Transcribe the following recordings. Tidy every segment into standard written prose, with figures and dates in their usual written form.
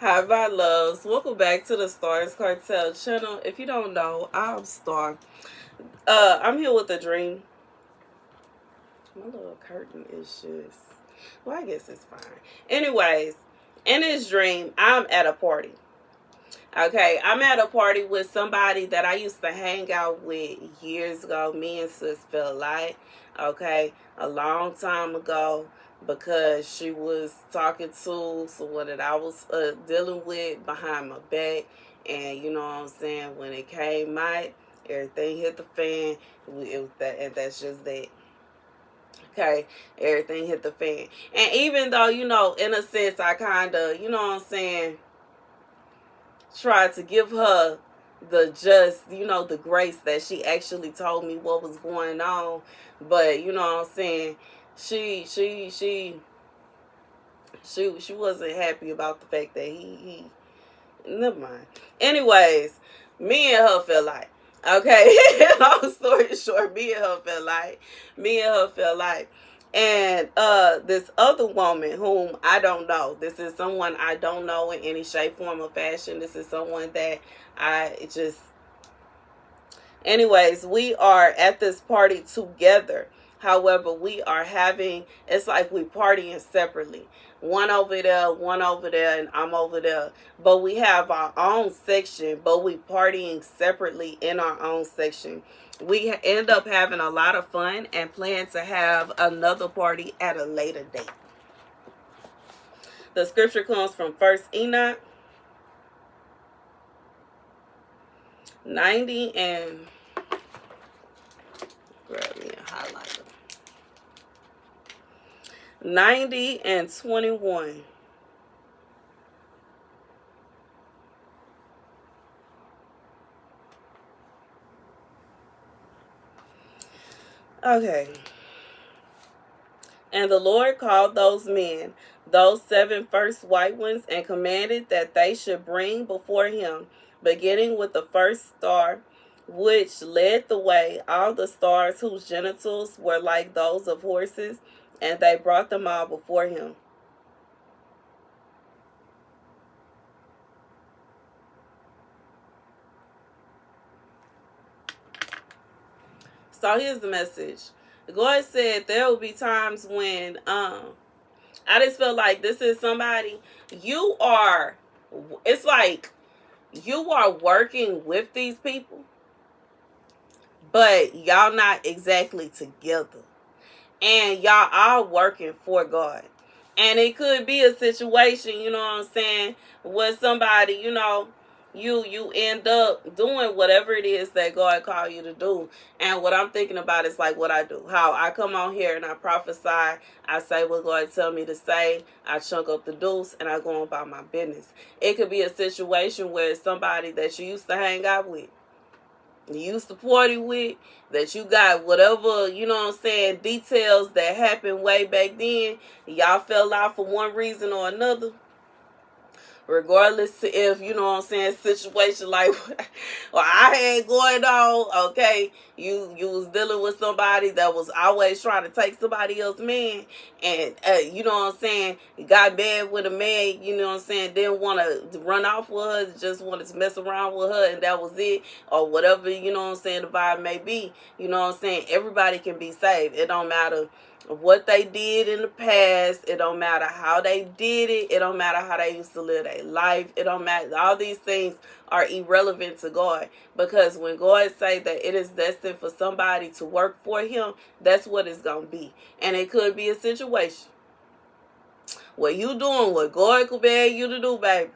Hi, my loves. Welcome back to the Starscartel channel. If you don't know, I'm Star. I'm here with a dream. My little curtain is just, well, I guess it's fine. Anyways, in this dream, I'm at a party. Okay, I'm at a party with somebody that I used to hang out with years ago. Me and sis felt like, okay, a long time ago, because she was talking to someone that I was dealing with behind my back. And you know what I'm saying? When it came out, everything hit the fan. And that's just that. Okay, everything hit the fan. And even though, in a sense, I kind of, tried to give her the grace that she actually told me what was going on. But you know what I'm saying, she wasn't happy about the fact that he never mind. Anyways, me and her felt like, okay, long story short, me and her felt like, and this other woman whom I don't know, this is someone I don't know in any shape, form, or fashion. This is someone that I just, anyways, we are at this party together. However, we are having, it's like we partying separately. One over there, and I'm over there. But we have our own section, but we partying separately in our own section. We end up having a lot of fun and plan to have another party at a later date. The scripture comes from 1 Enoch 90 and, grab me a highlighter, 90 and 21. Okay. And the Lord called those men, those 7 first white ones, and commanded that they should bring before him, beginning with the first star, which led the way, all the stars whose genitals were like those of horses, and they brought them all before him. So here's the message. God said there will be times when I just feel like this is somebody it's like you are working with these people, but y'all not exactly together. And y'all are working for God. And it could be a situation, you know what I'm saying, where somebody, you end up doing whatever it is that God called you to do. And what I'm thinking about is like what I do. How I come on here and I prophesy, I say what God tell me to say, I chunk up the deuce, and I go about my business. It could be a situation where it's somebody that you used to hang out with, you used to party with, that you got whatever, details that happened way back then. Y'all fell out for one reason or another. Regardless if, situation like what I had going on, okay, you was dealing with somebody that was always trying to take somebody else's man, and you got mad with a man, didn't want to run off with her, just wanted to mess around with her, and that was it, or whatever, the vibe may be. Everybody can be saved. It don't matter what they did in the past. It don't matter how they did it. It don't matter how they used to live their life. It don't matter. All these things are irrelevant to God, because when God say that it is destined for somebody to work for him, that's what it's going to be. And it could be a situation where you doing what God command you to do, baby,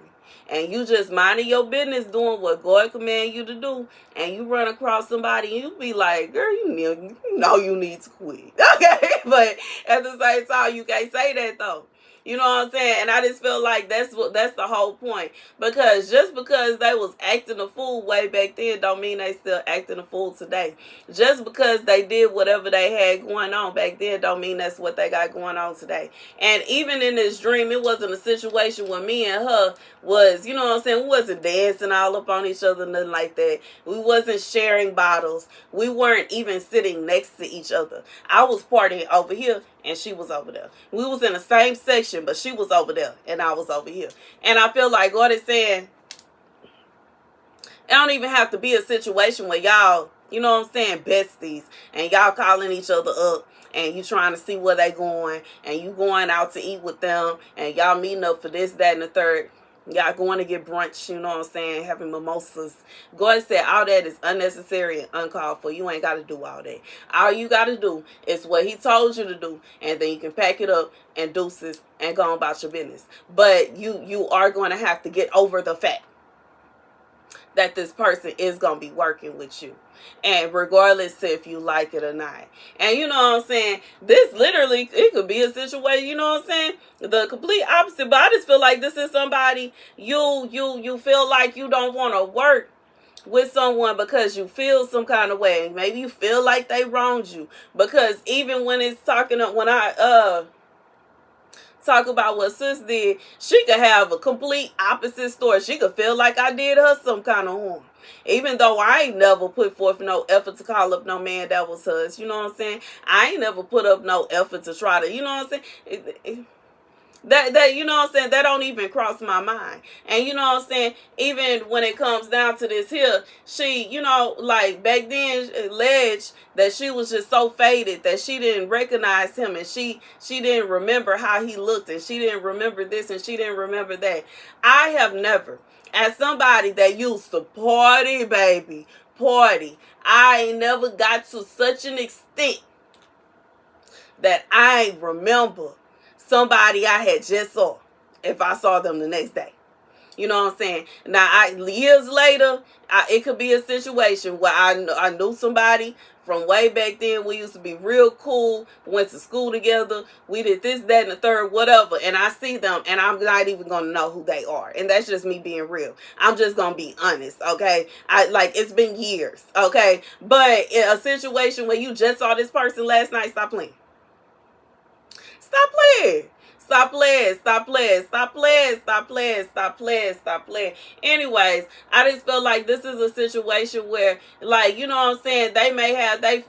and you just minding your business doing what God command you to do, and you run across somebody and you be like, girl, you know you need to quit. Okay, but at the same time, you can't say that though. You know what I'm saying? And I just feel like that's the whole point. Because just because they was acting a fool way back then don't mean they still acting a fool today. Just because they did whatever they had going on back then don't mean that's what they got going on today. And even in this dream, it wasn't a situation where me and her was, you know what I'm saying, we wasn't dancing all up on each other, nothing like that. We wasn't sharing bottles. We weren't even sitting next to each other. I was partying over here and she was over there. We was in the same section, but she was over there and I was over here. And I feel like God is saying, it don't even have to be a situation where y'all, you know what I'm saying, besties, and y'all calling each other up, and you trying to see where they going, and you going out to eat with them, and y'all meeting up for this, that, and the third. Y'all going to get brunch, you know what I'm saying, having mimosas. God said all that is unnecessary and uncalled for. You ain't got to do all that. All you got to do is what he told you to do, and then you can pack it up and deuces and go on about your business. But you are going to have to get over the fact that this person is going to be working with you. And regardless if you like it or not. And you know what I'm saying? This literally, it could be a situation, you know what I'm saying? The complete opposite. But I just feel like this is somebody you feel like you don't want to work with someone because you feel some kind of way. Maybe you feel like they wronged you. Because even when it's talking, when I talk about what sis did, she could have a complete opposite story. She could feel like I did her some kind of harm. Even though I ain't never put forth no effort to call up no man that was hers. You know what I'm saying? I ain't never put up no effort to try to, you know what I'm saying? That you know what I'm saying, that don't even cross my mind. And you know what I'm saying, even when it comes down to this here, she, you know, like back then alleged that she was just so faded that she didn't recognize him, and she didn't remember how he looked, and she didn't remember this, and she didn't remember that. I have never, as somebody that used to party, baby, party, I ain't never got to such an extent that I remember somebody I had just saw if I saw them the next day. You know what I'm saying? Now, years later, it could be a situation where I knew somebody from way back then. We used to be real cool, went to school together, we did this, that, and the third, whatever, and I see them, and I'm not even going to know who they are. And that's just me being real. I'm just going to be honest, okay? It's been years, okay? But in a situation where you just saw this person last night, stop playing. Stop playing. Stop playing. Stop playing. Stop playing. Stop playing. Stop playing. Stop playing. Anyways, I just feel like this is a situation where, like, you know what I'm saying, they may have they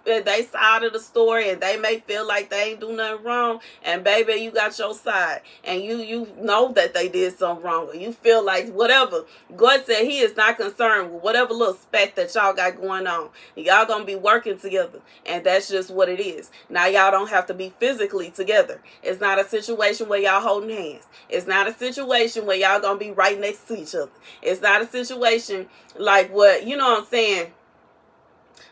side of the story, and they may feel like they ain't do nothing wrong, and baby, you got your side, and you know that they did something wrong, or you feel like whatever. God said he is not concerned with whatever little speck that y'all got going on. Y'all gonna be working together, and that's just what it is. Now, y'all don't have to be physically together. It's not a situation where y'all holding hands. It's not a situation where y'all gonna be right next to each other. It's not a situation like what, you know what I'm saying,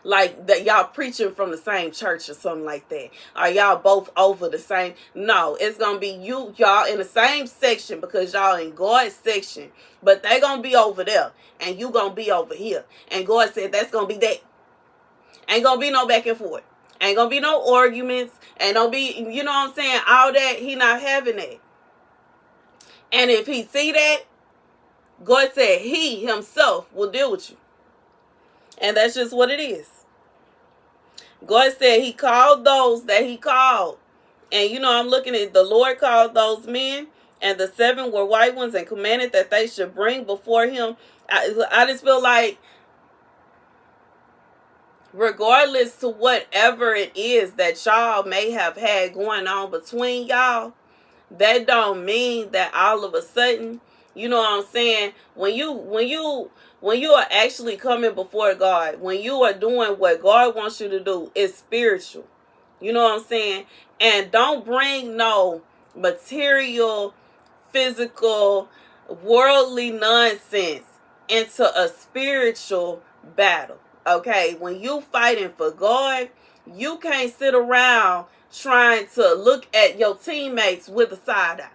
like that y'all preaching from the same church or something like that. Are y'all both over the same? No, it's gonna be y'all in the same section because y'all in God's section, but they gonna be over there and you gonna be over here. And God said that's gonna be that. Ain't gonna be no back and forth. Ain't gonna be no arguments. Ain't gonna be, you know what I'm saying, all that. He not having that. And if he see that, God said he himself will deal with you. And that's just what it is. God said he called those that he called. And you know, I'm looking at the Lord called those men, and the 7 were white ones, and commanded that they should bring before him. I just feel like, regardless to whatever it is that y'all may have had going on between y'all, that don't mean that all of a sudden, you know what I'm saying, when you are actually coming before God, when you are doing what God wants you to do, it's spiritual. You know what I'm saying? And don't bring no material, physical, worldly nonsense into a spiritual battle. Okay, when you fighting for God, you can't sit around trying to look at your teammates with a side eye.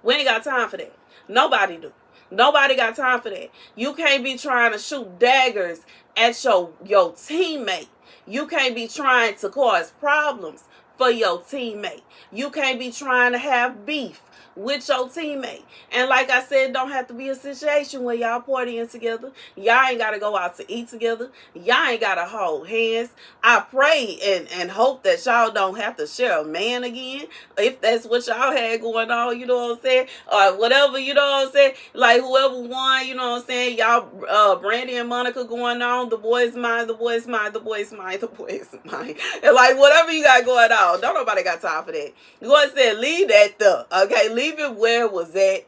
We ain't got time for that. Nobody do. Nobody got time for that. You can't be trying to shoot daggers at your teammate. You can't be trying to cause problems for your teammate. You can't be trying to have beef with your teammate. And like I said, don't have to be a situation where y'all partying together. Y'all ain't got to go out to eat together. Y'all ain't got to hold hands. I pray and hope that y'all don't have to share a man again, if that's what y'all had going on, you know what I'm saying, or whatever, you know what I'm saying, like whoever won, you know what I'm saying, y'all, Brandy and Monica going on, the boys mine, the boys mine, the boys mine, the boys mine, and like whatever you got going on, No, don't nobody got time for that. God said, leave that there. Okay, leave it where it was at.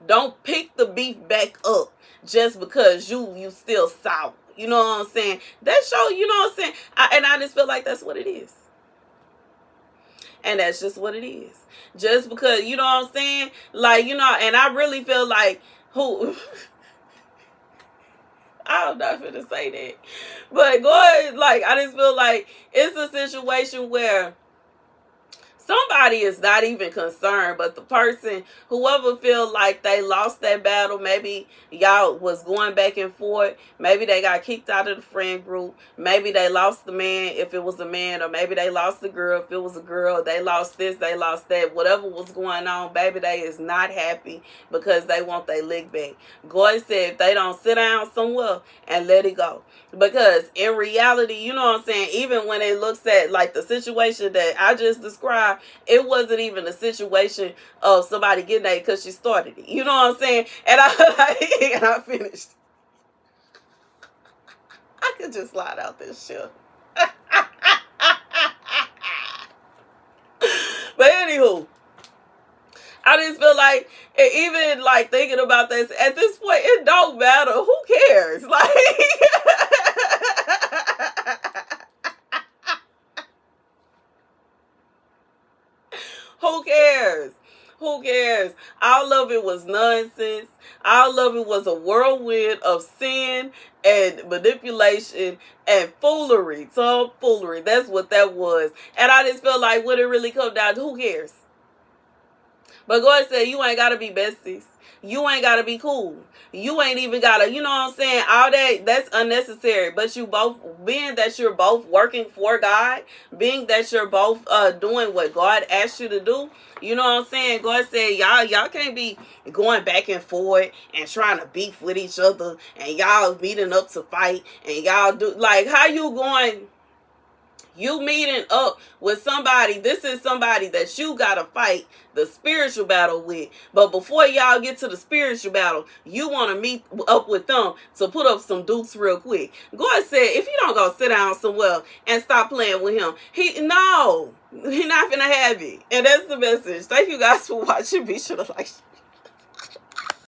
Don't pick the beef back up just because you still sour. You know what I'm saying? That show, you know what I'm saying? I just feel like that's what it is. And that's just what it is. Just because, you know what I'm saying? Like, you know, and I really feel like I'm not finna say that. But go ahead, like, I just feel like it's a situation where somebody is not even concerned, but the person, whoever feel like they lost that battle, maybe y'all was going back and forth, maybe they got kicked out of the friend group, maybe they lost the man if it was a man, or maybe they lost the girl if it was a girl, they lost this, they lost that, whatever was going on, baby, they is not happy because they want their lick back. God said if they don't sit down somewhere and let it go. Because in reality, you know what I'm saying, even when it looks at like the situation that I just described, it wasn't even a situation of somebody getting that because she started it. You know what I'm saying? And I finished. I could just slide out this shit. But anywho, I just feel like, even like thinking about this, at this point, it don't matter. Who cares? Like, who cares? Who cares? All of it was nonsense. All of it was a whirlwind of sin and manipulation and foolery. Tomfoolery. That's what that was. And I just feel like when it really comes down to, who cares? But God said you ain't got to be besties. You ain't got to be cool. You ain't even got to, you know what I'm saying? All that's unnecessary. But you both, being that you're both working for God, being that you're both doing what God asked you to do, you know what I'm saying? God said y'all can't be going back and forth and trying to beef with each other and y'all meeting up to fight and y'all do, like, how you going... You meeting up with somebody, this is somebody that you gotta fight the spiritual battle with. But before y'all get to the spiritual battle, you want to meet up with them to put up some dukes real quick. God said, if you don't go sit down somewhere and stop playing with him, he not gonna have it. And that's the message. Thank you guys for watching. Be sure to like.